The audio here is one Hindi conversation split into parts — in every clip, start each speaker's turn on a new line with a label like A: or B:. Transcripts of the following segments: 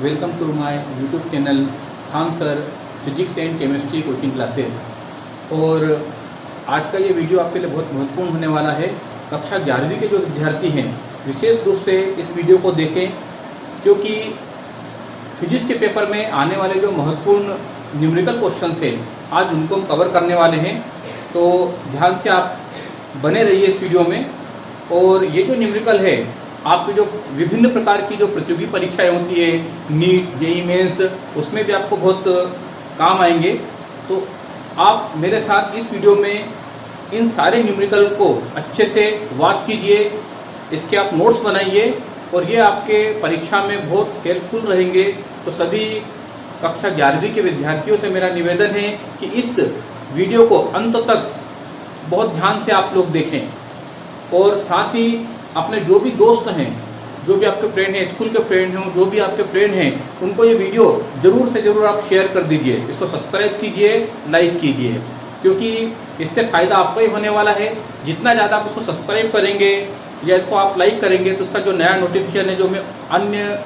A: Welcome to my YouTube channel Khan sir physics and chemistry coaching classes. और आज का ये वीडियो आपके लिए बहुत महत्वपूर्ण होने वाला है। कक्षा 11वीं के जो विद्यार्थी हैं विशेष रूप से इस वीडियो को देखें, क्योंकि फिजिक्स के पेपर में आने वाले जो महत्वपूर्ण न्यूमेरिकल क्वेश्चंस हैं आज उनको हम कवर करने वाले हैं। तो ध्यान से आप बने रहिए इस वीडियो में। और ये जो न्यूमेरिकल है आपकी जो विभिन्न प्रकार की जो प्रतियोगी परीक्षाएं होती है, नीट, जेईई मेंस, उसमें भी आपको बहुत काम आएंगे। तो आप मेरे साथ इस वीडियो में इन सारे न्यूमेरिकल को अच्छे से वॉच कीजिए, इसके आप नोट्स बनाइए और ये आपके परीक्षा में बहुत हेल्पफुल रहेंगे। तो सभी कक्षा 11वीं के विद्यार्थियों से मेरा निवेदन है कि इस वीडियो को अंत तक बहुत ध्यान से आप लोग देखें और साथ ही अपने जो भी दोस्त हैं, जो भी आपके फ्रेंड हैं, स्कूल के फ्रेंड हैं, जो भी आपके फ्रेंड हैं, उनको ये वीडियो ज़रूर से ज़रूर आप शेयर कर दीजिए। इसको सब्सक्राइब कीजिए, लाइक कीजिए, क्योंकि इससे फ़ायदा आपका ही होने वाला है। जितना ज़्यादा आप उसको सब्सक्राइब करेंगे या इसको आप लाइक करेंगे तो उसका जो नया नोटिफिकेशन है, जो मैं अन्य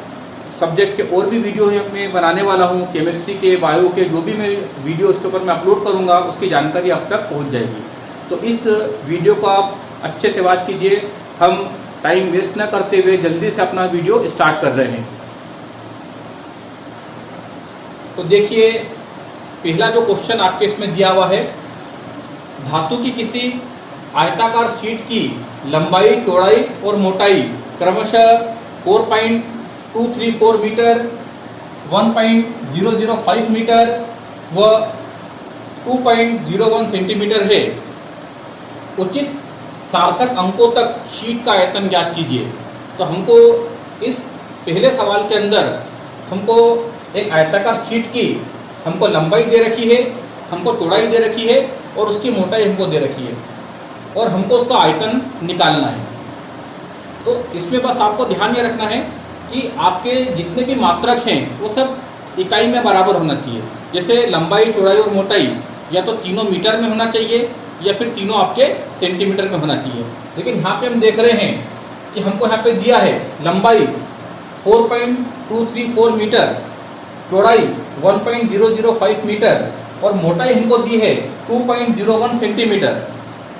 A: सब्जेक्ट के और भी वीडियो मैं बनाने वाला हूँ, केमिस्ट्री के, बायो के, जो भी मैं वीडियो उसके ऊपर मैं अपलोड करूँगा उसकी जानकारी आप तक पहुँच जाएगी। तो इस वीडियो को आप अच्छे से वॉच कीजिए। हम टाइम वेस्ट न करते हुए जल्दी से अपना वीडियो स्टार्ट कर रहे हैं। तो देखिए, पहला जो क्वेश्चन आपके इसमें दिया हुआ है, धातु की किसी आयताकार शीट की लंबाई, चौड़ाई और मोटाई क्रमशः 4.234 मीटर, 1.005 मीटर व 2.01 सेंटीमीटर है। उचित सार्थक अंकों तक शीट का आयतन ज्ञात कीजिए। तो हमको इस पहले सवाल के अंदर हमको एक आयताकार शीट की हमको लंबाई दे रखी है, हमको चौड़ाई दे रखी है और उसकी मोटाई हमको दे रखी है और हमको उसका आयतन निकालना है। तो इसमें बस आपको ध्यान ये रखना है कि आपके जितने भी मात्रक हैं वो सब इकाई में बराबर होना चाहिए। जैसे लंबाई, चौड़ाई और मोटाई या तो तीनों मीटर में होना चाहिए या फिर तीनों आपके सेंटीमीटर में होना चाहिए। लेकिन यहाँ पे हम देख रहे हैं कि हमको यहाँ पे दिया है लंबाई 4.234 मीटर, चौड़ाई 1.005 मीटर और मोटाई हमको दी है 2.01 सेंटीमीटर।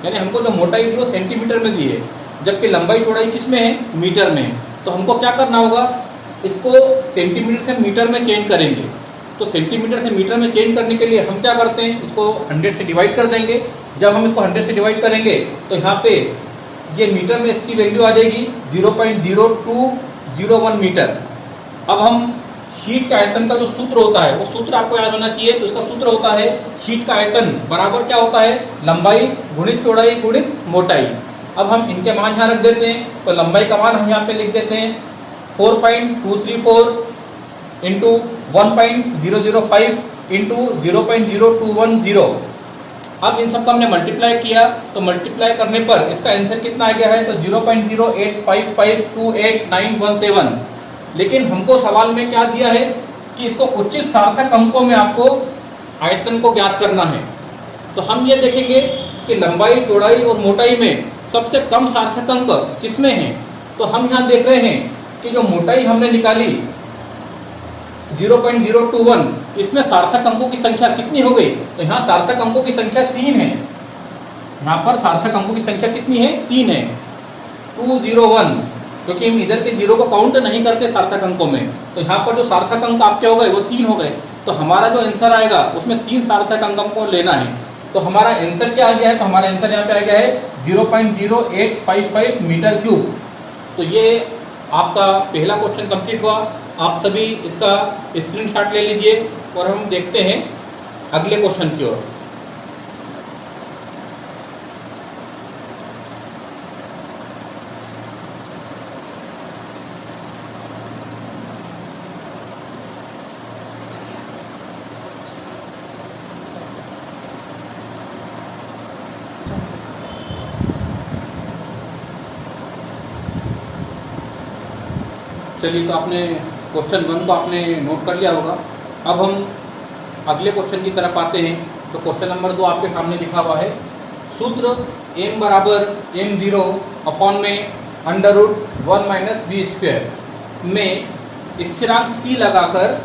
A: यानी हमको जो मोटाई दी वो सेंटीमीटर में दी है, जबकि लंबाई चौड़ाई किस में है? मीटर में है। तो हमको क्या करना होगा, इसको सेंटीमीटर से मीटर में चेंज करेंगे। तो सेंटीमीटर से मीटर में चेंज करने के लिए हम क्या करते हैं, इसको 100 से डिवाइड कर देंगे। जब हम इसको 100 से डिवाइड करेंगे तो यहाँ पे ये मीटर में इसकी वैल्यू आ जाएगी 0.0201 मीटर। अब हम शीट का आयतन का जो सूत्र होता है वो सूत्र आपको याद होना चाहिए। तो इसका सूत्र होता है शीट का आयतन बराबर क्या होता है, लंबाई गुणित चौड़ाई गुणित मोटाई। अब हम इनके मान यहाँ रख देते हैं। तो लंबाई का मान हम यहाँ पे लिख देते हैं 4.234 इंटू 1.005 इंटू 0.0210। अब इन सबका हमने मल्टीप्लाई किया, तो मल्टीप्लाई करने पर इसका आंसर कितना आ गया है, तो 0.085528917। लेकिन हमको सवाल में क्या दिया है कि इसको उचित सार्थक अंकों में आपको आयतन को ज्ञात करना है। तो हम ये देखेंगे कि लंबाई, चौड़ाई और मोटाई में सबसे कम सार्थक अंक किसमें है। तो हम यहाँ देख रहे हैं कि जो मोटाई हमने निकाली 0.021, इसमें सार्थक अंकों की संख्या कितनी हो गई, तो यहाँ सार्थक अंकों की संख्या 3 है। यहाँ पर सार्थक अंकों की संख्या कितनी है, 3 है, 201, क्योंकि हम इधर के 0 को काउंट नहीं करते सार्थक अंकों में। तो यहाँ पर जो सार्थक अंक आपके हो गए वो 3 हो गए। तो हमारा जो आंसर आएगा उसमें 3 सार्थक अंकों को लेना है। तो हमारा आंसर क्या आ गया है, तो हमारा आंसर यहाँ पे आ गया है 0.0855 मीटर क्यूब। तो ये आपका पहला क्वेश्चन कंप्लीट हुआ। आप सभी इसका स्क्रीनशॉट ले लीजिए और हम देखते हैं अगले क्वेश्चन की ओर। चलिए, तो आपने क्वेश्चन 1 को आपने नोट कर लिया होगा। अब हम अगले क्वेश्चन की तरफ आते हैं। तो क्वेश्चन नंबर 2 आपके सामने लिखा हुआ है, सूत्र m बराबर m0 अपॉन में √1 - v² में स्थिरांक c लगाकर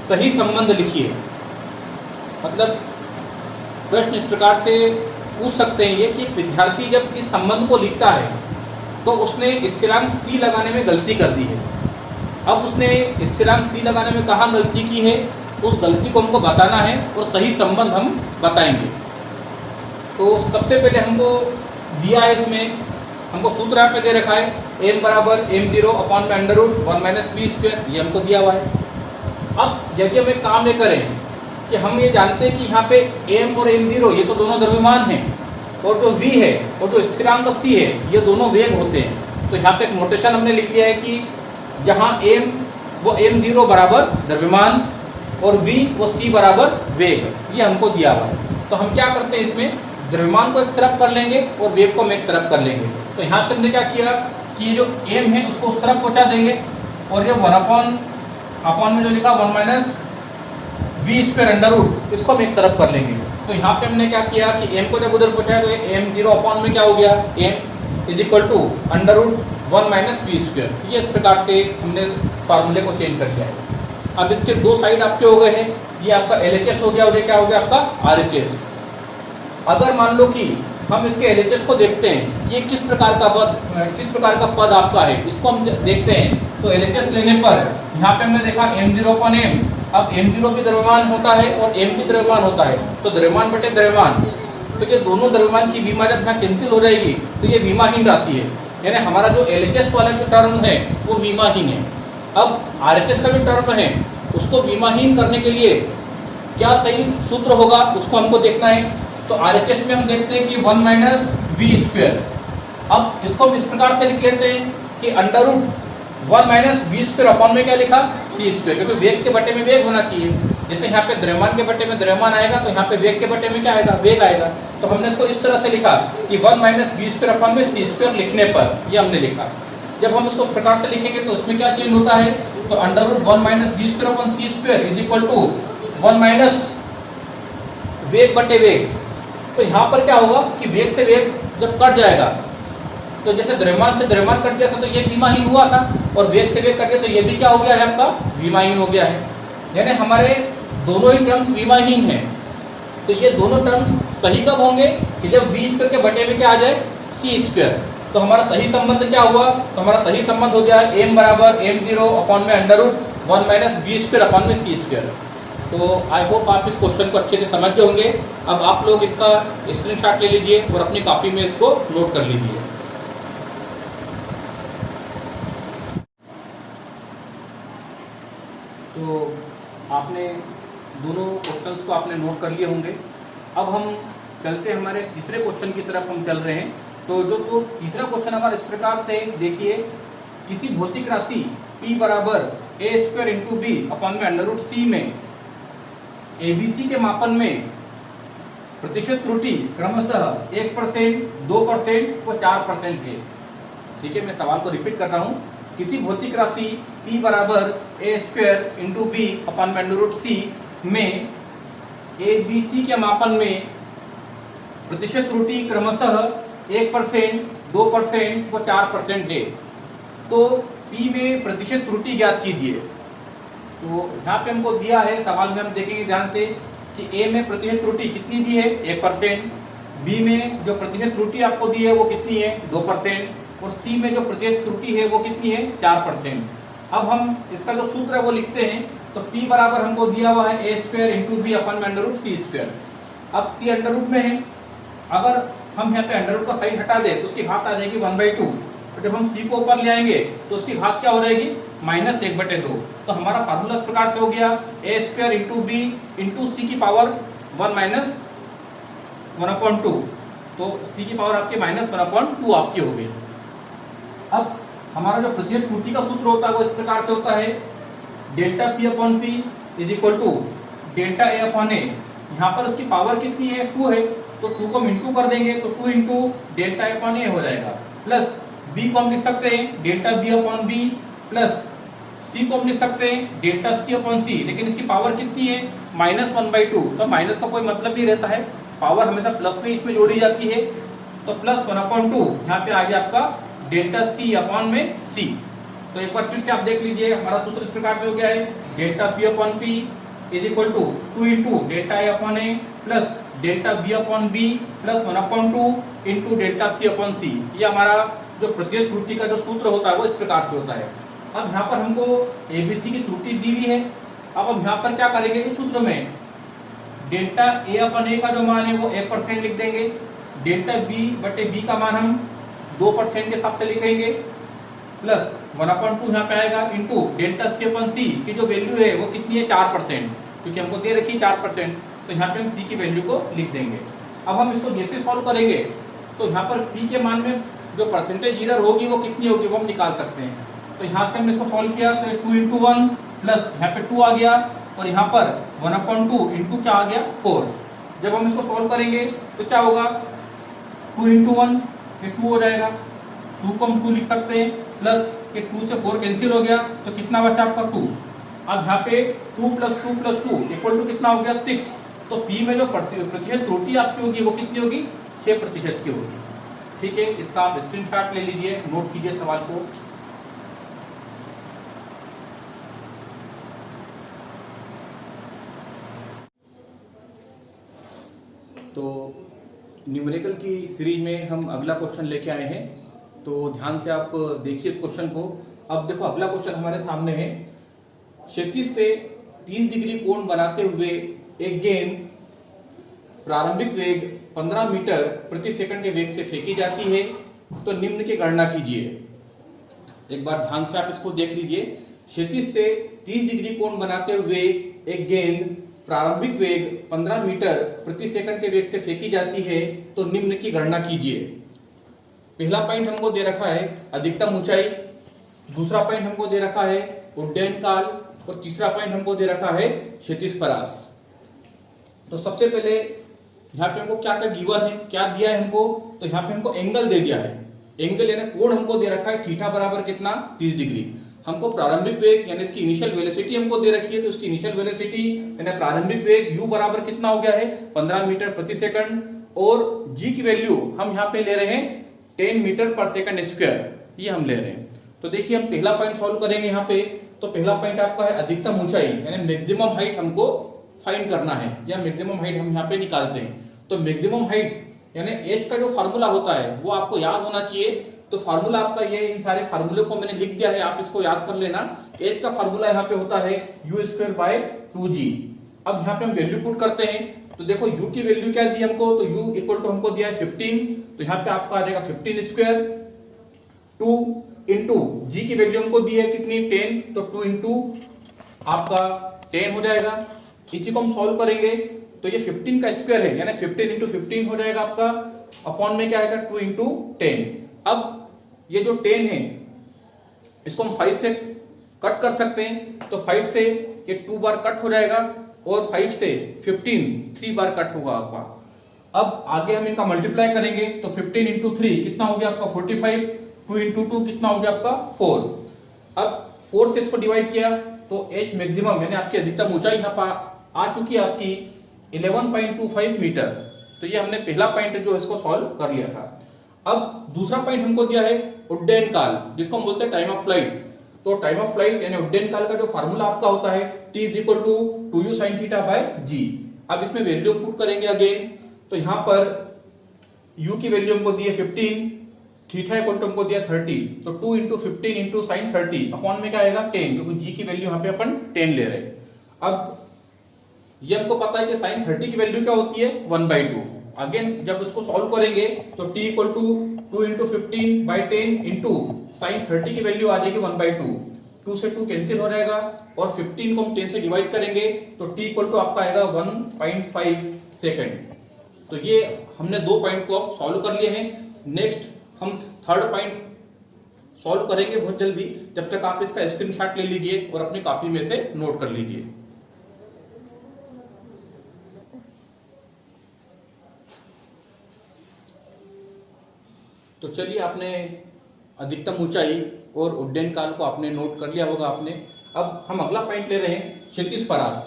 A: सही संबंध लिखिए। मतलब प्रश्न इस प्रकार से पूछ सकते हैं ये कि एक विद्यार्थी जब इस संबंध को लिखता है तो उसने स्थिरांक c लगाने में गलती कर दी है। अब उसने स्थिरांक c लगाने में कहाँ गलती की है, उस गलती को हमको बताना है और सही संबंध हम बताएंगे। तो सबसे पहले हमको दिया है, इसमें हमको सूत्र यहाँ पे दे रखा है m बराबर m0 अपॉन में under root 1 minus v square, ये हमको दिया हुआ है। अब यदि हम एक काम ये करें कि हम ये जानते हैं कि यहाँ पे m और m0 ये तो दोनों द्रव्यमान हैं और जो v है और जो स्थिरांक c है ये दोनों वेग होते हैं। तो यहाँ पे एक नोटेशन हमने लिख लिया है कि जहाँ m वो m0 बराबर द्रव्यमान और v वो c बराबर वेग, ये हमको दिया हुआ है। तो हम क्या करते हैं, इसमें द्रव्यमान को एक तरफ कर लेंगे और वेग को हम एक तरफ कर लेंगे। तो यहाँ से हमने क्या किया कि ये जो m है उसको उस तरफ पहुँचा देंगे और ये 1 में जो लिखा 1 minus v square under root, इसको हम एक तरफ कर लेंगे। तो यहाँ पे हमने क्या किया कि m को जब उधर पहुँचाया तो m0 अपॉन में क्या हो गया, m is equal to under root 1 minus v square. ये इस प्रकार से हमने फार्मूले को चेंज कर दिया है। अब इसके दो साइड आपके हो गए हैं, ये आपका LHS हो गया और ये क्या हो गया आपका RHS। अगर मान लो कि हम इसके LHS को देखते हैं कि ये किस प्रकार का पद आपका है, इसको हम देखते हैं। तो LHS लेने पर यहाँ पे हमने देखा m0 अपॉन m, अब m0 भी द्रव्यमान होता है और m भी द्रव्यमान होता है, तो द्रव्यमान बटे द्रव्यमान, तो ये दोनों द्रव्यमान की विमा जब यहाँ कैंसिल हो जाएगी तो ये विमाहीन राशि है, यानी हमारा जो LHS वाला जो टर्म है वो विमाहीन है। अब RHS का जो टर्म है उसको विमाहीन करने के लिए क्या सही सूत्र होगा उसको हमको देखना है। तो RHS में हम देखते हैं कि 1 माइनस वी स्क्वायर। अब इसको हम इस प्रकार से लिख लेते हैं कि under root 1 minus v square upon में क्या लिखा, सी स्क्वायर, क्योंकि वेग के बटे में वेग होना चाहिए। जैसे यहाँ पे द्रव्यमान के बटे में द्रव्यमान आएगा तो यहाँ पे वेग के बटे में क्या आएगा, वेग आएगा। तो हमने इसको इस तरह से लिखा कि 1 माइनस वी स्क्वायर अपॉन में सी स्क्वायर लिखने पर ये हमने लिखा। जब हम इसको इस प्रकार से लिखेंगे तो इसमें क्या चेंज होता है, तो under root 1 minus v square upon c square is equal to 1 minus वेग बटे वेग। तो यहाँ पर क्या होगा कि वेग से वेग जब कट जाएगा, तो जैसे द्रव्यमान से द्रव्यमान कट गया था तो ये विमाहीन हुआ था, और वेग से वेग कट गया तो ये भी क्या हो गया है आपका, विमाहीन हो गया है। यानी हमारे दोनों ही टर्म्स विमाहीन हैं। तो ये दोनों टर्म्स सही कब होंगे कि जब वी स्क्वायर के बटे में क्या आ जाए, सी स्क्वायर। तो हमारा सही संबंध क्या हुआ, तो हमारा सही संबंध हो गया m बराबर m0 अपॉन में under root 1 minus v square upon में सी स्क्वायर। तो आई होप आप इस क्वेश्चन को अच्छे से समझ गए होंगे। अब आप लोग इसका स्क्रीनशॉट ले लीजिए और अपनी कॉपी में इसको नोट कर लीजिए। तो आपने दोनों क्वेश्चंस को आपने नोट कर लिए होंगे। अब हम चलते हमारे तीसरे क्वेश्चन की तरफ हम चल रहे हैं। तो जो तीसरा क्वेश्चन हमारा इस प्रकार से देखिए, किसी भौतिक राशि P बराबर a square into B upon में अंडर रूट सी में ABC के मापन में प्रतिशत त्रुटि क्रमशः 1%, 2% व 4% है। ठीक है, मैं सवाल को रिपीट कर रहा हूँ। किसी भौतिक राशि P बराबर a square into B upon में अंडर रूट सी में ABC के मापन में प्रतिशत त्रुटि क्रमशः 1%, 2% व 4% है। तो P में प्रतिशत त्रुटि ज्ञात कीजिए। तो यहाँ पे हमको दिया है, सवाल में हम देखेंगे ध्यान से कि A में प्रतिशत त्रुटि कितनी दी है, 1%, B में जो प्रतिशत त्रुटि आपको दी है वो कितनी है, 2%, और C में जो प्रतिशत त्रुटि है वो कितनी है, 4%। अब हम इसका जो सूत्र है वो लिखते हैं। तो P बराबर हमको दिया हुआ है a स्क्वायर इंटू बी अपन में अंडर रूट सी स्क्वायर। अब C अंडर रूट में है, अगर हम यहाँ पे अंडर रूट का साइड हटा दे तो उसकी घात आ जाएगी 1/2। तो जब हम C को ऊपर ले आएंगे तो उसकी घात क्या हो जाएगी, -1/2। तो हमारा फार्मूला इस प्रकार से हो गया a square into b into c की पावर 1 माइनस 1/2। तो C की पावर आपकी -1/2 आपकी हो गई। अब हमारा जो प्रतिशत त्रुटि का सूत्र होता है वो इस प्रकार से होता है, delta P upon P is equal to delta A upon A। यहाँ पर उसकी पावर कितनी है, 2 है, तो 2 को हम इंटू कर देंगे तो 2 into delta A upon A हो जाएगा। प्लस B को हम लिख सकते हैं delta B upon B, plus C को हम लिख सकते हैं डेल्टा C अपॉन C, लेकिन इसकी पावर कितनी है, -1/2। तो माइनस का कोई मतलब नहीं रहता है, पावर हमेशा प्लस में इसमें जोड़ी जाती है। तो प्लस 1/2 यहाँ पे आ गया आपका डेल्टा C अपॉन में C। तो एक बार फिर से आप देख लीजिए, हमारा सूत्र इस प्रकार से हो गया है, delta p upon p is equal to 2 into delta a upon a plus delta b upon b plus 1/2 into delta c upon c. ये हमारा जो प्रत्येक त्रुटि का जो सूत्र होता है वो इस प्रकार से होता है। अब यहाँ पर हमको एबीसी की त्रुटि दी हुई है। अब हम यहाँ पर क्या करेंगे, इस सूत्र में डेल्टा ए अपन ए का जो मान है वो 1% लिख देंगे, डेल्टा बी बटे बी का मान हम 2% के हिसाब से लिखेंगे, प्लस 1/2 यहाँ पे आएगा इंटू डेल्टा सी अपन सी की जो वैल्यू है वो कितनी है 4%, क्योंकि हमको दे रखी है 4%, तो यहाँ पे हम सी की वैल्यू को लिख देंगे। अब हम इसको जैसे सॉल्व करेंगे तो यहाँ पर पी के मान में जो परसेंटेज एरर होगी वो कितनी होगी वो हम निकाल सकते हैं। तो यहाँ से हमने इसको सॉल्व किया तो 2 इंटू 1 प्लस यहाँ पे 2 आ गया और यहाँ पर 1/2 इंटू क्या आ गया 4। जब हम इसको सॉल्व करेंगे तो क्या होगा, 2 इंटू 1 ये 2 हो जाएगा, 2 को हम 2 लिख सकते हैं, प्लस ये 2 से 4 कैंसिल हो गया तो कितना बचा आपका 2। अब यहाँ पे 2 + 2 + 2 इक्वल टू कितना हो गया 6। तो पी में जो प्रतिशत त्रुटि आपकी होगी वो कितनी होगी 6% की होगी। ठीक है, इसका आप स्क्रीनशॉट ले लीजिए, नोट कीजिए सवाल को। तो न्यूमेरिकल की सीरीज में हम अगला क्वेश्चन लेके आए हैं, तो ध्यान से आप देखिए इस क्वेश्चन को। अब देखो अगला क्वेश्चन हमारे सामने है, क्षैतिज से 30 डिग्री कोण बनाते हुए एक गेंद प्रारंभिक वेग 15 मीटर प्रति सेकंड के वेग से फेंकी जाती है, तो निम्न की गणना कीजिए। एक बार ध्यान से आप इसको देख लीजिए, क्षैतिज से 30 डिग्री कोण बनाते हुए एक गेंद प्रारंभिक वेग 15 मीटर प्रति सेकंड के वेग से फेंकी जाती है, तो निम्न की गणना कीजिए। पहला पॉइंट हमको दे रखा है अधिकतम ऊंचाई, दूसरा पॉइंट हमको दे रखा है उड्डयन काल और तीसरा पॉइंट हमको दे रखा है क्षैतिज परास। तो सबसे पहले यहाँ पे हमको क्या क्या गिवन है, क्या दिया है हमको, तो यहाँ पे हमको एंगल दे दिया है, एंगल यानी कोण हमको दे रखा है थीटा बराबर कितना 30 डिग्री। हमको प्रारंभिक वेग यानी इसकी इनिशियल वेलोसिटी हमको दे रखी है, तो इसकी इनिशियल वेलोसिटी यानी प्रारंभिक वेग u बराबर कितना हो गया है 15 मीटर प्रति सेकंड, और g की वैल्यू हम यहाँ पे ले रहे हैं 10 मीटर पर सेकंड स्क्वायर, ये हम ले रहे हैं। तो देखिए हम पहला पॉइंट सॉल्व करेंगे यहाँ पे। तो पहला पॉइंट आपका है अधिकतम ऊंचाई यानी मैक्सिमम हाइट हमको फाइंड करना है, या मैक्सिमम हाइट हम यहाँ पे निकालते हैं। तो मैक्सिमम हाइट यानी h का जो फार्मूला होता है वो आपको याद होना चाहिए। तो फार्मूला आपका ये, इन सारे फार्मूले को मैंने लिख दिया है, आप इसको याद कर लेना। h का फार्मूला यहाँ पे होता है u²/2g। अब यहाँ पे हम वैल्यू पुट करते हैं, तो देखो u की वैल्यू क्या दी हमको, तो u इक्वल टू हमको दिया है 15, तो यहाँ पे आपका आ जाएगा 15², 2 इंटू g की वैल्यू हमको दी है कितनी 10, तो 2 इंटू आपका 10 हो जाएगा। इसी को हम सॉल्व करेंगे तो ये 15 का स्क्वायर है यानी 15 इंटू 15 हो जाएगा आपका, अपॉन में क्या आएगा 2 इंटू 10। अब ये जो 10 है इसको हम 5 से कट कर सकते हैं, तो 5 से ये 2 बार कट हो जाएगा और 5 से 15 3 बार कट होगा आपका। अब आगे हम इनका मल्टीप्लाई करेंगे, तो 15 इंटू 3 कितना हो गया आपका 45, 2 इंटू 2 कितना हो गया आपका 4। अब 4 से इसको डिवाइड किया तो h मैक्सिमम यानी आपकी अधिकतम ऊंचाई यहाँ पर आ चुकी है आपकी 11.25 मीटर। तो ये हमने पहला पॉइंट जो इसको सॉल्व कर लिया था। अब दूसरा पॉइंट हमको दिया है उड्डयन काल, जिसको हम बोलते हैं टाइम ऑफ फ्लाइट। तो टाइम ऑफ फ्लाइट यानी उड्डयन काल का जो फार्मूला आपका होता है t = 2u sin θ/g। अब इसमें वैल्यू पुट करेंगे अगेन, तो यहाँ पर u की वैल्यू हमको दी है 15, थीटा इक्वल टू हमको दिया 30, तो 2 इंटू 15 इंटू साइन 30 अपॉन में क्या आएगा 10, क्योंकि g की वैल्यू यहाँ पे अपन 10 ले रहे हैं। अब ये हमको पता है कि साइन 30 की वैल्यू क्या होती है 1/2। अगेन जब इसको सॉल्व करेंगे तो t equal to 2 into 15/10 into sine 30 की वैल्यू आ जाएगी 1/2, 2 से 2 कैंसिल हो जाएगा और 15 को हम 10 से डिवाइड करेंगे तो t इक्वल टू आपका आएगा 1.5 सेकेंड। तो ये हमने दो पॉइंट को अब सॉल्व कर लिए हैं। नेक्स्ट हम थर्ड पॉइंट सॉल्व करेंगे बहुत जल्दी, जब तक आप इसका स्क्रीनशॉट ले लीजिए और अपनी कॉपी में से नोट कर लीजिए। तो चलिए, आपने अधिकतम ऊंचाई और उड्डयन काल को आपने नोट कर लिया होगा आपने। अब हम अगला पॉइंट ले रहे हैं क्षैतिज परास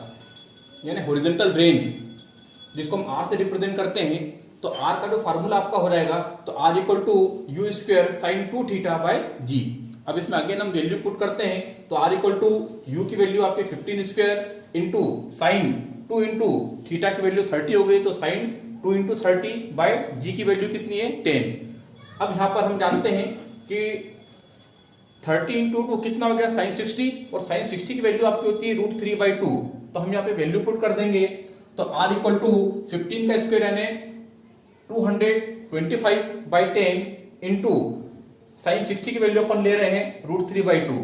A: यानी हॉरिजॉन्टल रेंज, जिसको हम r से रिप्रेजेंट करते हैं। तो r का जो फार्मूला आपका हो जाएगा तो r = u² sin 2θ/g। अब इसमें अगेन हम वैल्यू पुट करते हैं, तो r इक्वल टू यू की वैल्यू आपके 15 square into sine 2 into theta की वैल्यू 30 हो गई, तो साइन 2 इंटू 30 बाय जी की वैल्यू कितनी है 10। अब यहाँ पर हम जानते हैं कि 30 इंटू 2 कितना हो गया साइन 60, और साइन 60 की वैल्यू आपकी होती है √3/2, तो हम यहाँ पे वैल्यू पुट कर देंगे। तो r इक्वल टू 15 का स्क्वायर यानी 225/10 इंटू साइन 60 की वैल्यू अपन ले रहे हैं √3/2।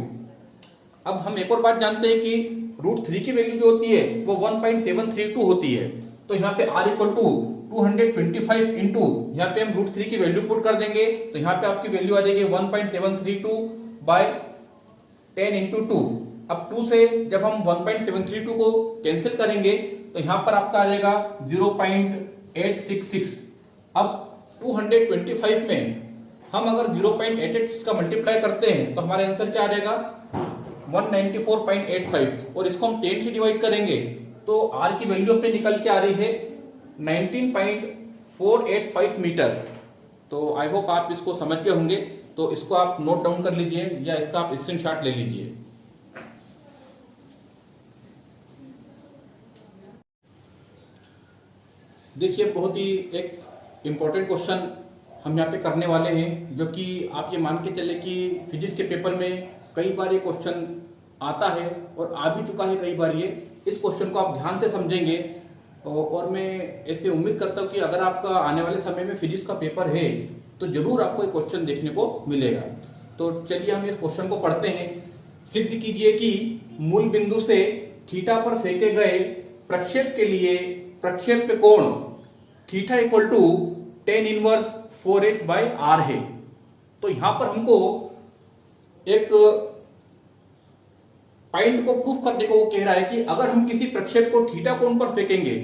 A: अब हम एक और बात जानते हैं कि √3 की वैल्यू जो होती है वो 1.732 होती है, तो यहाँ पे r इक्वल टू 225 इंटू यहाँ पे हम √3 की वैल्यू पुट कर देंगे, तो यहाँ पे आपकी वैल्यू आ जाएगी 1.732 बाय 10 इंटू 2। अब 2 से जब हम 1.732 को कैंसिल करेंगे तो यहाँ पर आपका आ जाएगा 0.866। अब 225 में हम अगर 0.886 का मल्टीप्लाई करते हैं तो हमारा आंसर क्या आ जाएगा 194.85, और इसको हम 10 से डिवाइड करेंगे तो r की वैल्यू अपने निकल के आ रही है 19.485 मीटर। तो आई होप आप इसको समझ गए होंगे, तो इसको आप नोट डाउन कर लीजिए या इसका आप स्क्रीनशॉट ले लीजिए। देखिए बहुत ही एक इम्पोर्टेंट क्वेश्चन हम यहाँ पे करने वाले हैं, जो कि आप ये मान के चले कि फिजिक्स के पेपर में कई बार ये क्वेश्चन आता है और आ भी चुका है कई बार ये। इस क्वेश्चन को आप ध्यान से समझेंगे और मैं ऐसे उम्मीद करता हूँ कि अगर आपका आने वाले समय में फिजिक्स का पेपर है तो जरूर आपको ये क्वेश्चन देखने को मिलेगा। तो चलिए हम इस क्वेश्चन को पढ़ते हैं। सिद्ध कीजिए कि मूल बिंदु से थीटा पर फेंके गए प्रक्षेप के लिए प्रक्षेप्य कोण theta equal to tan inverse 4h/r है। तो यहां पर हमको एक पॉइंट को प्रूफ करने को वो कह रहा है कि अगर हम किसी प्रक्षेप को थीटा कोण पर फेंकेंगे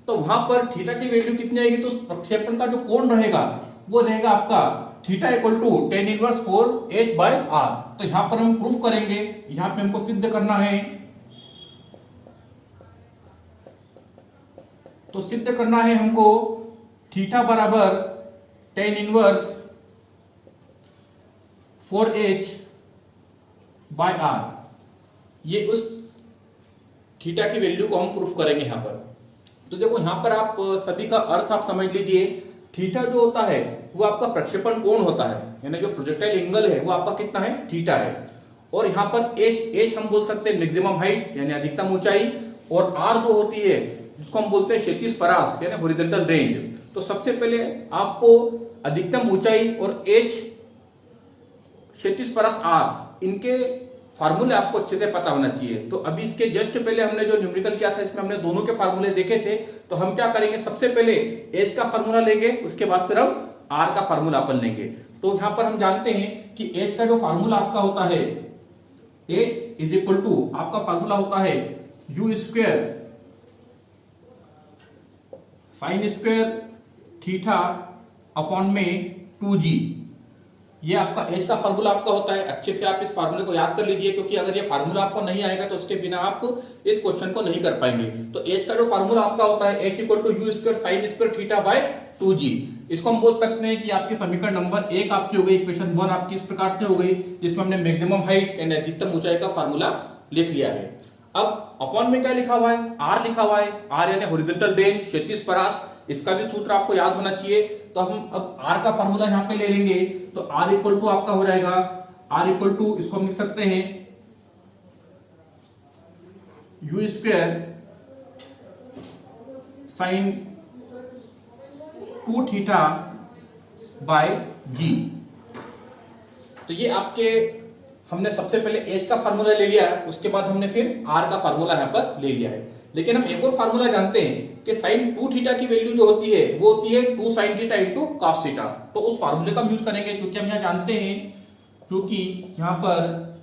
A: तो वहां पर थीटा की वैल्यू कितनी आएगी, तो उस प्रक्षेपण का जो कोण रहेगा वो रहेगा आपका theta equal to tan inverse 4h/r। तो यहां पर हम प्रूफ करेंगे, यहां पे हमको सिद्ध करना है। तो सिद्ध करना है हमको थीटा बराबर tan इनवर्स 4h/r। ये उस थीटा की वैल्यू को हम प्रूफ करेंगे यहाँ पर। तो देखो यहाँ पर आप सभी का अर्थ आप समझ लीजिए। थीटा जो होता है वो आपका प्रक्षेपण कोण होता है, यानी जो प्रोजेक्टाइल एंगल है वो आपका कितना है थीटा है। और यहाँ पर एच हम बोल सकते हैं मैक्सिमम हाइट यानी अधिकतम ऊंचाई, और आर जो होती है जिसको हम बोलते हैं क्षैतिज परास यानी हॉरिजॉन्टल रेंज। तो सबसे पहले आपको अधिकतम ऊंचाई और एच क्षैतिज परास आर इनके फार्मूले आपको अच्छे से पता होना चाहिए। तो अभी इसके जस्ट पहले हमने जो न्यूमेरिकल किया था इसमें हमने दोनों के फार्मूले देखे थे। तो हम क्या करेंगे, सबसे पहले एच का फार्मूला लेंगे, उसके बाद फिर हम आर का फार्मूला अपन लेंगे। तो यहाँ पर हम जानते हैं कि एच का जो फार्मूला आपका होता है एच इज इक्वल टू आपका फार्मूला होता है u square sine square theta upon में 2g। ये आपका एच का फार्मूला आपका होता है। अच्छे से आप इस फार्मूले को याद कर लीजिए, क्योंकि अगर ये फार्मूला आपको नहीं आएगा तो उसके बिना आप इस क्वेश्चन को नहीं कर पाएंगे। तो एच का जो फार्मूला आपका होता है H equal to you square sine square theta by 2g। इसको हम बोल सकते हैं कि आपकी समीकरण नंबर 1 आपकी हो गई, इक्वेशन 1 आपकी इस प्रकार से हो गई, जिसमें हमने मैक्सिमम हाइट यानी अधिकतम ऊंचाई का फार्मूला लिख लिया है। अब अपॉन में क्या लिखा हुआ है, आर लिखा हुआ है। आर यानी हॉरिजॉन्टल रेंज क्षैतिज परास, इसका भी सूत्र आपको याद होना चाहिए। तो हम अब आर का फार्मूला यहाँ पे ले लेंगे। तो आर इक्वल टू आपका हो जाएगा आर इक्वल टू इसको हम लिख सकते हैं u square sine 2 theta by g. तो ये आपके हमने सबसे पहले एच का फार्मूला ले लिया है, उसके बाद हमने फिर आर का फार्मूला यहाँ पर ले लिया है। लेकिन हम एक और फार्मूला जानते हैं कि साइन 2 थीटा की वैल्यू जो होती है वो होती है 2 sine theta into cos theta. तो उस फार्मूले का हम यूज करेंगे, क्योंकि हम यहाँ जानते हैं क्योंकि यहाँ पर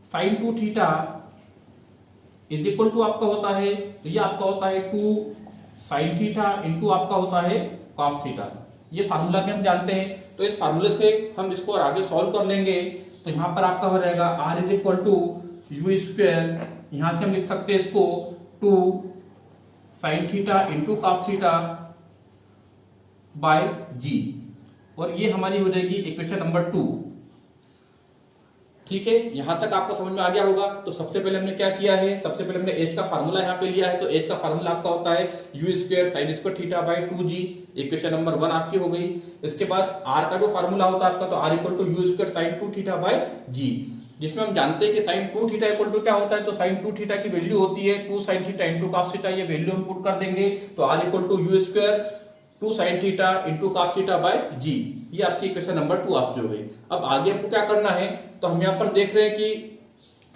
A: sine 2 theta is equal to आपका होता है, तो ये आपका होता है 2 साइन थीटा इंटू आपका होता है कॉस थीटा। ये फार्मूला भी हम जानते हैं। तो इस फार्मूले से हम इसको और आगे सॉल्व कर लेंगे। तो यहाँ पर आपका हो जाएगा r is equal to you square, यहाँ से हम लिख सकते हैं इसको 2 sine theta into cos theta by g, और ये हमारी हो जाएगी इक्वेशन नंबर 2। ठीक है, यहाँ तक आपको समझ में आ गया होगा। तो सबसे पहले हमने क्या किया है, सबसे पहले हमने एच का फार्मूला यहाँ पे लिया है। तो एच का फार्मूला आपका होता है u square sine square theta by 2g, equation number 1 आपकी हो गई। इसके बाद आर का जो फार्मूला होता है आपका, तो r equal to you square sine 2 theta by g, जिसमें हम जानते हैं कि साइन 2 थीटा इक्वल टू क्या होता है, तो साइन 2 थीटा की वैल्यू होती है 2 sine theta into cos theta. ये वैल्यू हम पुट कर देंगे, तो r equal to you square 2 sine theta into cos theta by g. ये आपकी इक्वेशन नंबर 2 आपकी हो गई। अब आगे आपको क्या करना है, तो हम यहाँ पर देख रहे हैं कि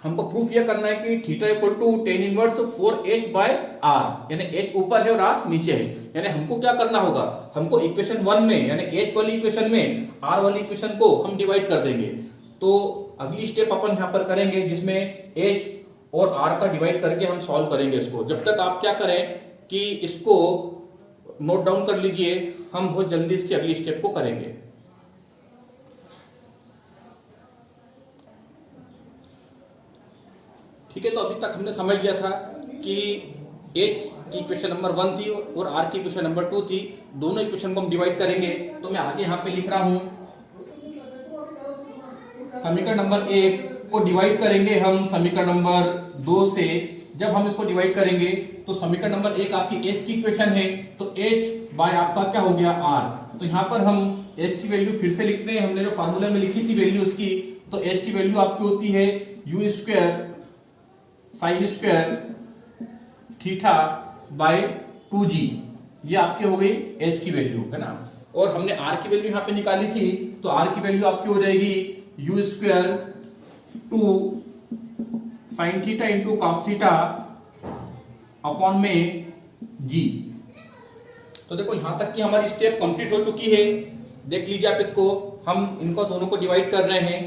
A: हमको प्रूफ ये करना है कि theta equal to tan inverse 4h by R, यानी h ऊपर है और r नीचे है। यानी हमको क्या करना होगा, हमको इक्वेशन 1 में यानी h वाली इक्वेशन में r वाली इक्वेशन को हम डिवाइड कर देंगे। तो अगली स्टेप अपन यहाँ पर करेंगे जिसमें h और r का डिवाइड करके हम सॉल्व करेंगे इसको। जब तक आप क्या करें कि इसको नोट डाउन कर लीजिए, हम बहुत जल्दी इसकी अगली स्टेप को करेंगे। ठीक है, तो अभी तक हमने समझ लिया था कि h की इक्वेशन नंबर 1 थी और r की इक्वेशन नंबर 2 थी। दोनों इक्वेशन को हम डिवाइड करेंगे। तो मैं आगे यहाँ पे लिख रहा हूँ, समीकरण नंबर 1 को डिवाइड करेंगे हम समीकरण नंबर 2 से। जब हम इसको डिवाइड करेंगे तो समीकरण नंबर 1 आपकी h की इक्वेशन है, तो h बाय आपका क्या हो गया r। तो यहाँ पर हम h की वैल्यू फिर से लिखते हैं, हमने जो फार्मूला में लिखी थी वैल्यू उसकी। तो h की वैल्यू आपकी होती है u square sine square theta by 2g। ये आपकी हो गई h की वैल्यू, है ना। और हमने r की वैल्यू यहाँ पे निकाली थी, तो r की वैल्यू आपकी हो जाएगी you square 2 sine theta into cos theta upon में g। तो देखो यहाँ तक कि हमारी स्टेप कंप्लीट हो चुकी है। देख लीजिए आप इसको, हम इनको दोनों को डिवाइड कर रहे हैं।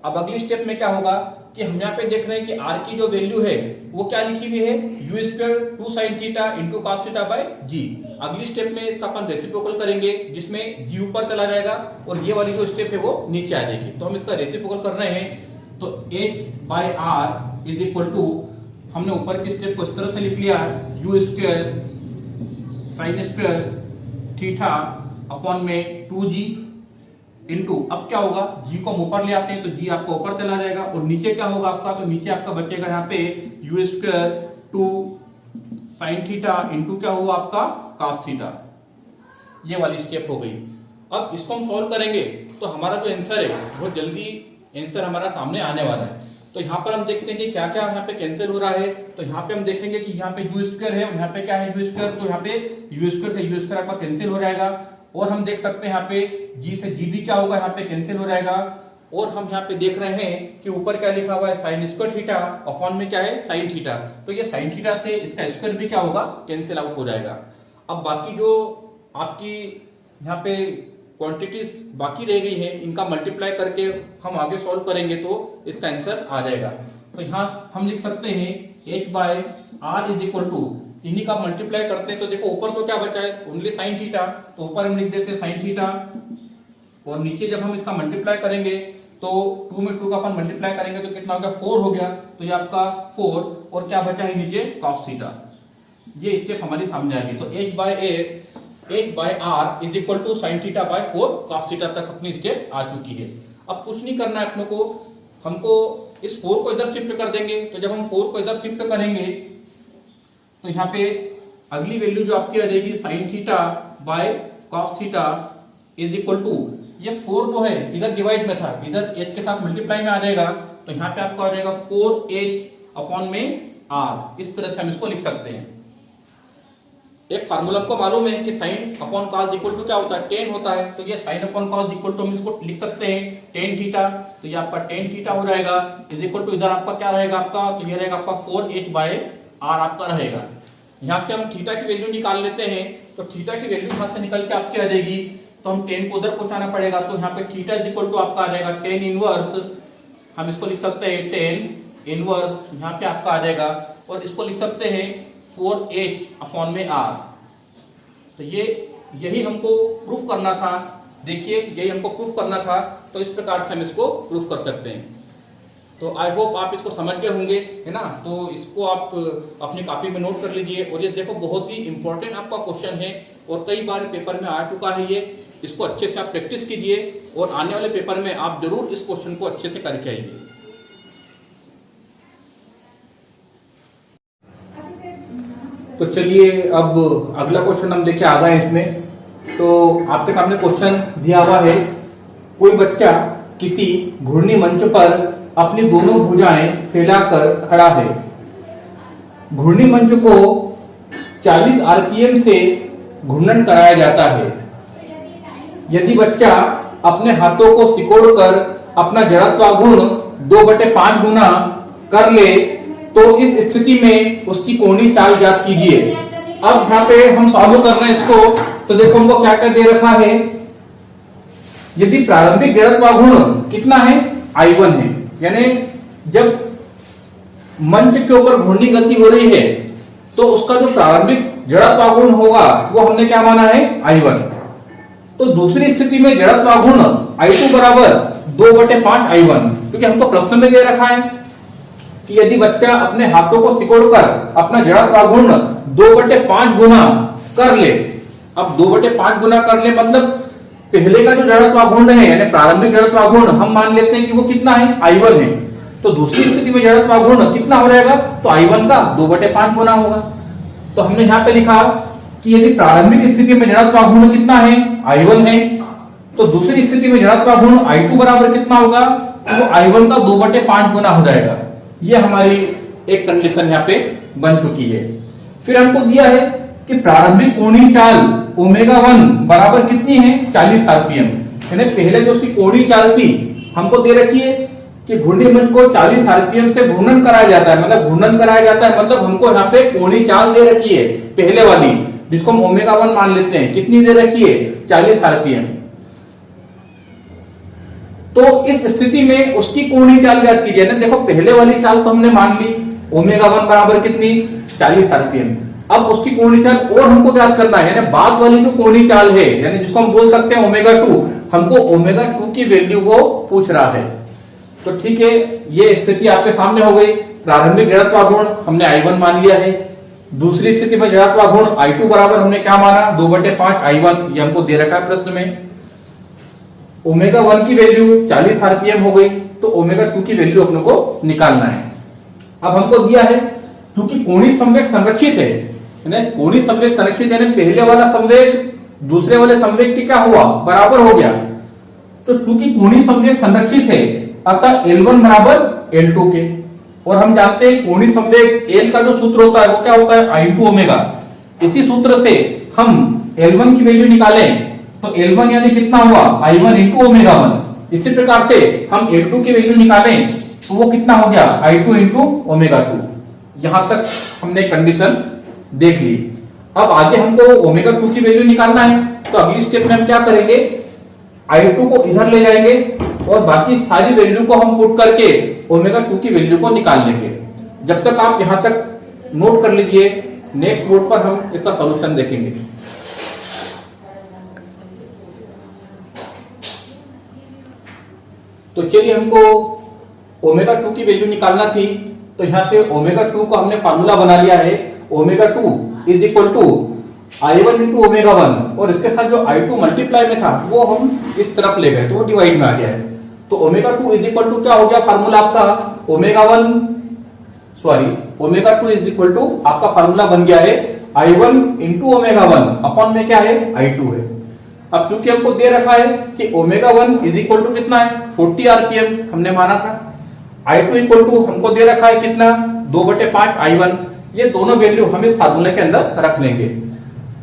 A: अब अगली स्टेप में क्या होगा कि हम यहाँ पे देख रहे हैं कि r की जो वैल्यू है वो क्या लिखी हुई है, u square 2 sine theta into cos theta by g. अगली स्टेप में इसका अपन रेसिप्रोकल करेंगे, जिसमें g ऊपर चला जाएगा और ये वाली जो स्टेप है वो नीचे आ जाएगी। तो हम इसका रेसिप्रोकल कर रहे हैं, तो h by r is equal to, हमने ऊपर की स्टेप को इस तरह से लिख लिया, you square sine square theta upon में 2g इनटू, अब क्या होगा, g को हम ऊपर ले आते हैं तो g आपका ऊपर चला जाएगा और नीचे क्या होगा आपका, तो नीचे आपका बचेगा यहाँ पे you square 2 sine theta into क्या हुआ आपका कॉस थीटा। ये वाली स्टेप हो गई। अब इसको हम सॉल्व करेंगे तो हमारा जो आंसर है बहुत जल्दी आंसर हमारा सामने आने वाला है। तो यहाँ पर हम देखते हैं कि क्या क्या यहाँ पे कैंसिल हो रहा है। तो यहाँ पे हम देखेंगे कि यहाँ पे यू स्क्वायर है और यहाँ पे क्या है यू स्क्वायर, तो यहाँ पे यू स्क्वायर से यू स्क्वायर आपका कैंसिल हो जाएगा। और हम देख सकते हैं यहाँ पे g से g भी क्या होगा, यहाँ पे कैंसिल हो जाएगा। और हम यहाँ पे देख रहे हैं कि ऊपर क्या लिखा हुआ है, साइन स्क्वायर थीटा अपॉन में क्या है साइन थीटा। तो ये साइन थीटा से इसका स्क्वायर भी क्या होगा, कैंसिल आउट हो जाएगा। अब बाकी जो आपकी यहाँ पे क्वांटिटीज बाकी रह गई है, इनका मल्टीप्लाई करके हम आगे सॉल्व करेंगे तो इसका आंसर आ जाएगा। तो यहाँ हम लिख सकते हैं h by r is equal to, इन्हीं का मल्टीप्लाई करते हैं तो देखो ऊपर तो क्या बचा है, ओनली साइन थीटा, तो ऊपर हम लिख देते हैं साइन थीटा। और नीचे जब हम इसका मल्टीप्लाई करेंगे तो 2 में 2 का अपन मल्टीप्लाई करेंगे तो कितना हो गया, 4 हो गया। तो ये आपका 4 और क्या बचा है नीचे कॉस थीटा। ये स्टेप हमारी सामने आएगी। तो h by r is equal to sine theta by 4 cos theta तक अपनी स्टेप आ चुकी है। अब कुछ नहीं करना है अपने को, हमको इस 4 को इधर शिफ्ट कर देंगे। तो जब हम 4 को इधर शिफ्ट करेंगे तो यहाँ पे अगली वैल्यू जो आपकी आ जाएगी sine theta by cos theta is equal to, ये 4 जो है इधर डिवाइड में था, इधर h के साथ मल्टीप्लाई में आ जाएगा। तो यहाँ पे आपका आ जाएगा 4h अपॉन में r। इस तरह से हम इसको लिख सकते हैं। एक फार्मूला हमको मालूम है कि sine upon cos equal to क्या होता है, टेन होता है। तो ये sine upon cos equal to हम इसको लिख सकते हैं टेन थीटा। तो ये आपका टेन थीटा हो जाएगा इज इक्वल टू, इधर आपका क्या रहेगा आपका, तो ये रहेगा आपका 4h बाय r आपका रहेगा। यहाँ से हम थीटा की वैल्यू निकाल लेते हैं। तो थीटा की वैल्यू यहाँ से निकल के आपकी आ जाएगी, तो हम 10 को उधर पहुंचाना पड़ेगा। तो यहाँ पे थीटा इज इक्वल टू आपका आ जाएगा 10 इनवर्स, हम इसको लिख सकते हैं 10 इनवर्स, यहाँ पे आपका आ जाएगा। और इसको लिख सकते हैं 4h अपॉन में r। तो ये यही हमको प्रूफ करना था। देखिए यही हमको प्रूफ करना था, तो इस प्रकार से हम इसको प्रूफ कर सकते हैं। तो आई होप आप इसको समझ गए होंगे, है ना। तो इसको आप अपनी कॉपी में नोट कर लीजिए। और ये देखो बहुत ही इंपॉर्टेंट आपका क्वेश्चन है और कई बार पेपर में आ चुका है ये। इसको अच्छे से आप प्रैक्टिस कीजिए और आने वाले पेपर में आप जरूर इस क्वेश्चन को अच्छे से करके आइए। तो चलिए अब अगला क्वेश्चन हम देखे आ गए इसमें। तो आपके सामने क्वेश्चन दिया हुआ है, कोई बच्चा किसी घूर्णी मंच पर अपनी दोनों भुजाएं फैलाकर खड़ा है। घूर्णी मंच को 40 आरपीएम से घूर्णन कराया जाता है। यदि बच्चा अपने हाथों को सिकोड़कर अपना जड़त्वाघूर्ण 2/5 गुना कर ले तो इस स्थिति में उसकी कोणीय चाल ज्ञात कीजिए। अब यहाँ पे हम सॉल्व कर रहे हैं इसको, तो देखो हमको क्या क्या दे रखा है। यदि प्रारंभिक जड़त्वाघूर्ण कितना है, I1 है, यानी जब मंच के ऊपर घूर्णी गति हो रही है तो उसका जो प्रारंभिक जड़त्वाघूर्ण होगा वो हमने क्या माना है, I1। तो दूसरी स्थिति में जड़त्वाघूर्ण I2 बराबर 2/5 I1, क्योंकि हमको प्रश्न में दे रखा है कि यदि बच्चा अपने हाथों को सिकोड़कर अपना जड़त्वाघूर्ण 2/5 गुना कर ले। अब 2/5 गुना कर ले मतलब पहले का जो जड़त्वाघूर्ण है यानी प्रारंभिक जड़त्वाघूर्ण हम मान लेते हैं कि वो कितना है, I1 है। तो दूसरी स्थिति में जड़त्वाघूर्ण कितना हो जाएगा, तो I1 का 2/5 गुना होगा। तो हमने यहाँ पे लिखा कि यदि प्रारंभिक स्थिति में जड़त्वाघूर्ण कितना है, I1 है, तो दूसरी स्थिति में जड़त्वाघूर्ण I2 बराबर कितना होगा, तो वो I1 का 2/5 गुना हो जाएगा। ये हमारी एक कंडीशन यहाँ पे बन चुकी है। फिर हमको दिया है कि प्रारंभिक कोणीय चाल ω1 बराबर कितनी है, 40 आरपीएम। यानी पहले जो उसकी कोणीय चाल थी हमको दे रखी है कि घूर्णी मंच को 40 आरपीएम से घूर्णन कराया जाता है। मतलब घूर्णन कराया जाता है मतलब हमको यहाँ पे कोणीय चाल दे रखी है पहले वाली, जिसको हम ω1 मान लेते हैं। कितनी दे रखी है, 40 आरपीएम। तो इस स्थिति में उसकी कोणीय चाल ज्ञात कीजिए। देखो पहले वाली चाल तो हमने मान ली, ω1 बराबर कितनी, 40 आरपीएम। अब उसकी कोणीय चाल और हमको ज्ञात करना है, यानी बाद वाली जो कोणीय चाल है, यानी जिसको हम बोल सकते हैं ω2, हमको ω2 की वैल्यू वो पूछ रहा है। तो ठीक है, ये स्थिति आपके सामने हो गई। प्रारंभिक जड़त्वाघूर्ण हमने I1 मान लिया है। दूसरी स्थिति में जड़त्वाघूर्ण I2 बराबर हमने क्या माना, 2/5 I1, ये हमको दे रखा है प्रश्न में। ω1 की वैल्यू 40 आरपीएम हो गई, तो ω2 की वैल्यू अपने को निकालना है। अब हमको दिया है क्योंकि कोणीय संवेग संरक्षित है, कोणीय संवेग संरक्षित यानी पहले वाला संवेग दूसरे वाले संवेग के क्या हुआ, बराबर हो गया। तो चूंकि कोणीय संवेग संरक्षित है अतः L1 बराबर L2 के, और हम जानते हैं कोणीय संवेग L का जो सूत्र होता है वो क्या होता है, I2ω। इसी सूत्र से हम L1 की वैल्यू निकालें तो L1 यानी कितना हुआ, I1 × ω1। इसी प्रकार से हम L2 की वैल्यू निकालें तो वो कितना हो गया, I2 × ω2। यहां तक हमने कंडीशन देख ली। अब आगे हमको ω2 की वैल्यू निकालना है, तो अगली स्टेप में हम क्या करेंगे, I2 को इधर ले जाएंगे और बाकी सारी वैल्यू को हम पुट करके ω2 की वैल्यू को निकाल लेंगे। जब तक आप यहां तक नोट कर लीजिए, नेक्स्ट बोर्ड पर हम इसका सॉल्यूशन देखेंगे। तो चलिए हमको ω2 की वैल्यू निकालना थी, तो यहां से ω2 को हमने फार्मूला बना लिया है, ω2 = I1 × ω1, और इसके साथ जो I2 मल्टीप्लाई में था वो हम इस तरफ ले गए तो वो डिवाइड में आ गया है। तो ω2 = क्या हो गया फार्मूला आपका, ω2 आपका फार्मूला बन गया है I1 × ω1 अपॉन में क्या है, I2 है। अब क्योंकि हमको दे रखा है कि ω1 कितना है, 40 आरपीएम हमने माना था। I2 हमको दे रखा है कितना, 2/5 I1। ये दोनों वैल्यू हम इस फार्मूले के अंदर रख लेंगे।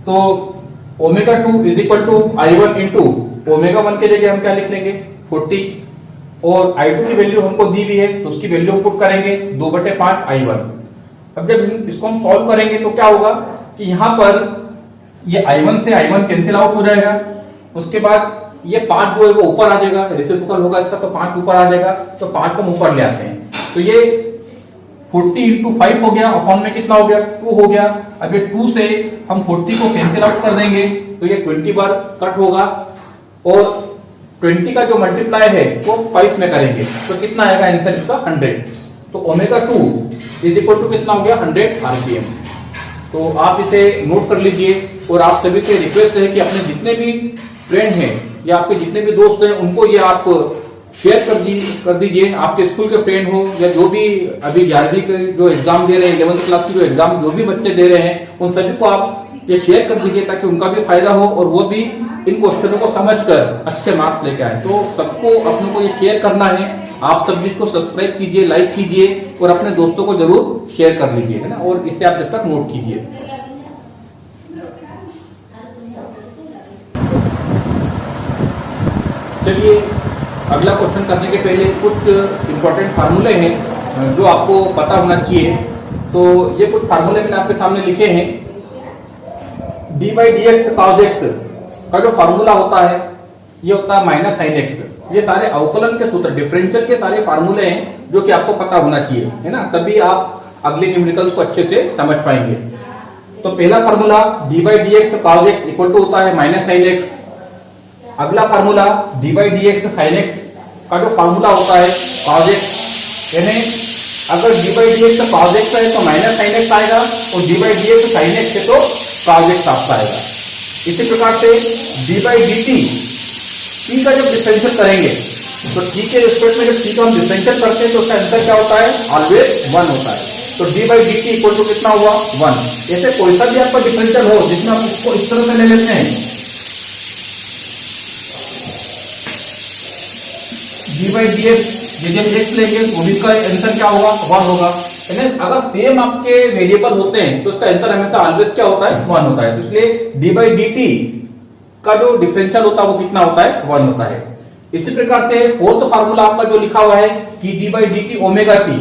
A: तो ω2 I1 × ω1 के जगह हम क्या लिख लेंगे, 40, और I2 की वैल्यू हमको दी हुई है तो उसकी वैल्यू हम पुट करेंगे 2/5 I1। अब जब इसको हम सॉल्व करेंगे तो क्या होगा कि यहाँ पर ये I1 से I1 कैंसिल आउट हो जाएगा। उसके बाद ये 5 जो है वो ऊपर आ जाएगा, रेसिप्रोकल होगा इसका, तो 5 ऊपर आ जाएगा, तो 5 को ऊपर ले आते हैं। तो ये 40 × 5 हो गया, अपॉन में कितना हो गया, 2 हो गया। अब ये 2 से हम 40 को कैंसिल आउट कर देंगे तो ये 20 बार कट होगा, और 20 का जो मल्टीप्लाई है वो 5 में करेंगे तो कितना आएगा आंसर इसका, 100। तो ω2 कितना हो गया, 100 आरपीएम। तो आप इसे नोट कर लीजिए, और आप सभी से रिक्वेस्ट है कि अपने जितने भी फ्रेंड हैं या आपके जितने भी दोस्त हैं उनको ये आप शेयर कर दीजिए। आपके स्कूल के फ्रेंड हो या जो भी अभी 11वीं के जो एग्जाम दे रहे हैं, 11th क्लास की जो एग्जाम जो भी बच्चे दे रहे हैं, उन सभी को आप ये शेयर कर दीजिए ताकि उनका भी फायदा हो और वो भी इन क्वेश्चनों को समझकर अच्छे मार्क्स लेके आए। तो सबको अपनों को ये शेयर करना है। आप सब इसको सब्सक्राइब कीजिए, लाइक कीजिए और अपने दोस्तों को जरूर शेयर कर लीजिए, है ना। और इसे आप जब तक नोट कीजिए। चलिए अगला क्वेश्चन करने के पहले कुछ इंपॉर्टेंट फार्मूले हैं जो आपको पता होना चाहिए। तो ये कुछ फार्मूले मैंने आपके सामने लिखे हैं। D by D X cos x का जो फार्मूला होता है ये होता है माइनस साइन एक्स। ये सारे अवकलन के सूत्र, डिफरेंशियल के सारे फार्मूले हैं जो कि आपको पता होना चाहिए, है ना। तभी आप अगले न्यूमेरिकल्स को अच्छे से समझ पाएंगे। तो पहला formula D by D X cos X equal to होता है माइनस साइन एक्स। अगला formula D by D X sine X का जो फार्मूला होता है कॉस एक्स, यानी अगर D by D X cos X है तो माइनस साइन एक्स आएगा और D by D X sine X है तो कॉस एक्स आपका आएगा। इसी प्रकार से डी बाई डी टी का जब डिफरेंशियल करेंगे तो टी के रिस्पेक्ट में जब टी का हम डिफरेंशियल करते हैं तो उसका आंसर क्या होता है, ऑलवेज 1 होता है। तो D by D T equal to कितना हुआ 1। ऐसे कोई सा भी आपका डिफरेंशियल हो जिसमें आप इसको इस तरह से ले लेते हैं, डी बाई डी एक्स जब एक्स लेंगे तो इसका आंसर क्या होगा 1 होगा। अगर सेम आपके वेरिएबल होते हैं तो उसका आंसर हमेशा ऑलवेज क्या होता है 1 होता है। तो इसलिए डी बाई डी टी का जो डिफरेंशियल होता है वो कितना होता है 1 होता है। इसी प्रकार से फोर्थ फार्मूला आपका जो लिखा हुआ है कि D by D T omega T,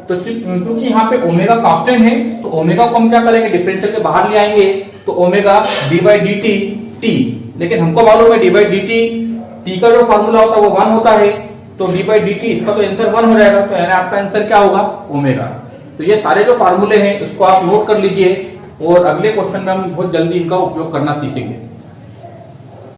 A: तो क्योंकि यहाँ पे ओमेगा कांस्टेंट है तो ओमेगा को हम क्या करेंगे डिफरेंशियल के बाहर ले आएंगे तो omega D by D T T. लेकिन हमको मालूम है डी बाई डी टी का जो फार्मूला होता है वो 1 होता है। तो डी बाई डी टी इसका तो आंसर 1 हो जाएगा। तो यानी आपका आंसर क्या होगा ओमेगा। तो ये सारे जो फार्मूले हैं इसको आप नोट कर लीजिए और अगले क्वेश्चन में हम बहुत जल्दी इनका उपयोग करना सीखेंगे।